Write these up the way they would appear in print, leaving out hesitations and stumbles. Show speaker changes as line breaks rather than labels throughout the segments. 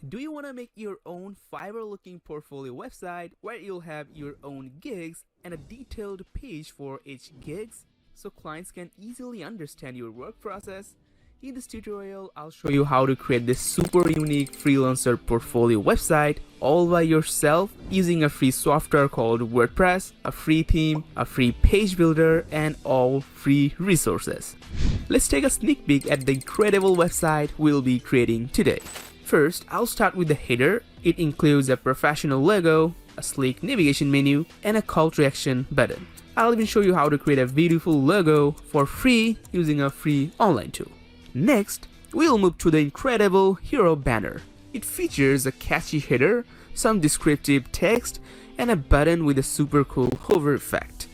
Do you want to make your own Fiverr-looking portfolio website where you'll have your own gigs and a detailed page for each gigs so clients can easily understand your work process? In this tutorial, I'll show you how to create this super unique freelancer portfolio website all by yourself using a free software called WordPress, a free theme, a free page builder, and all free resources. Let's take a sneak peek at the incredible website we'll be creating today. First, I'll start with the header. It includes a professional logo, a sleek navigation menu, and a call to action button. I'll even show you how to create a beautiful logo for free using a free online tool. Next, we'll move to the incredible hero banner. It features a catchy header, some descriptive text, and a button with a super cool hover effect.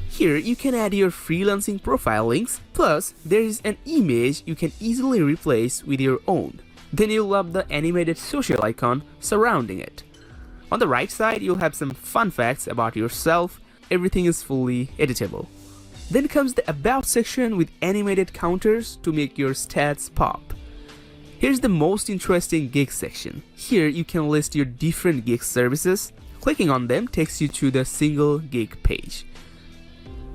Here you can add your freelancing profile links, plus there is an image you can easily replace with your own. Then you'll love the animated social icon surrounding it. On the right side, you'll have some fun facts about yourself. Everything is fully editable. Then comes the About section with animated counters to make your stats pop. Here's the most interesting gig section. Here you can list your different gig services. Clicking on them takes you to the single gig page.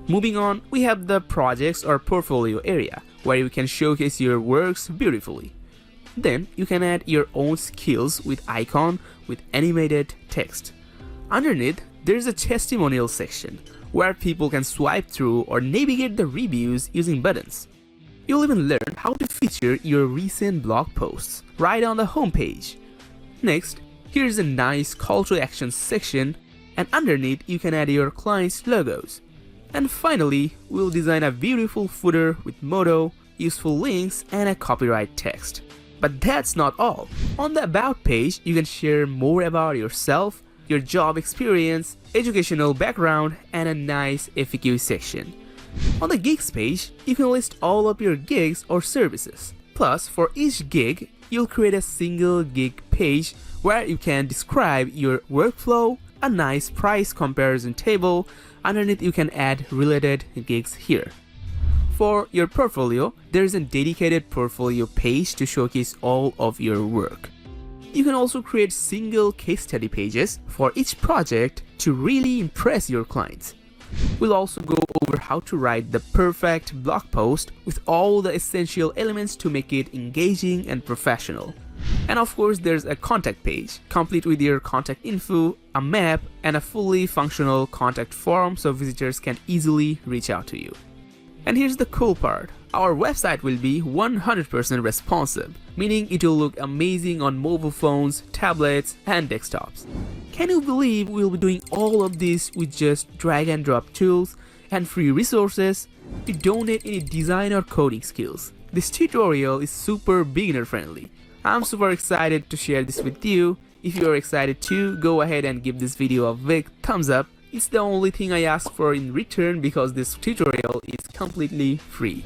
Moving on, we have the projects or portfolio area where you can showcase your works beautifully. Then you can add your own skills with icon with animated text. Underneath, there's a testimonial section where people can swipe through or navigate the reviews using buttons. You'll even learn how to feature your recent blog posts right on the homepage. Next, here's a nice call to action section, and underneath you can add your clients' logos. And finally, we'll design a beautiful footer with motto, useful links, and a copyright text. But that's not all. On the About page, you can share more about yourself, your job experience, educational background, and a nice FAQ section. On the Gigs page, you can list all of your gigs or services. Plus, for each gig, you'll create a single gig page where you can describe your workflow, a nice price comparison table. Underneath, you can add related gigs here. For your portfolio, there is a dedicated portfolio page to showcase all of your work. You can also create single case study pages for each project to really impress your clients. We'll also go over how to write the perfect blog post with all the essential elements to make it engaging and professional. And of course, there's a contact page, complete with your contact info, a map, and a fully functional contact form so visitors can easily reach out to you. And here's the cool part. Our website will be 100% responsive, meaning it will look amazing on mobile phones, tablets, and desktops. Can you believe we'll be doing all of this with just drag and drop tools and free resources? You don't need any design or coding skills. This tutorial is super beginner friendly. I'm super excited to share this with you. If you are excited too, go ahead and give this video a big thumbs up. It's the only thing I ask for in return because this tutorial is completely free.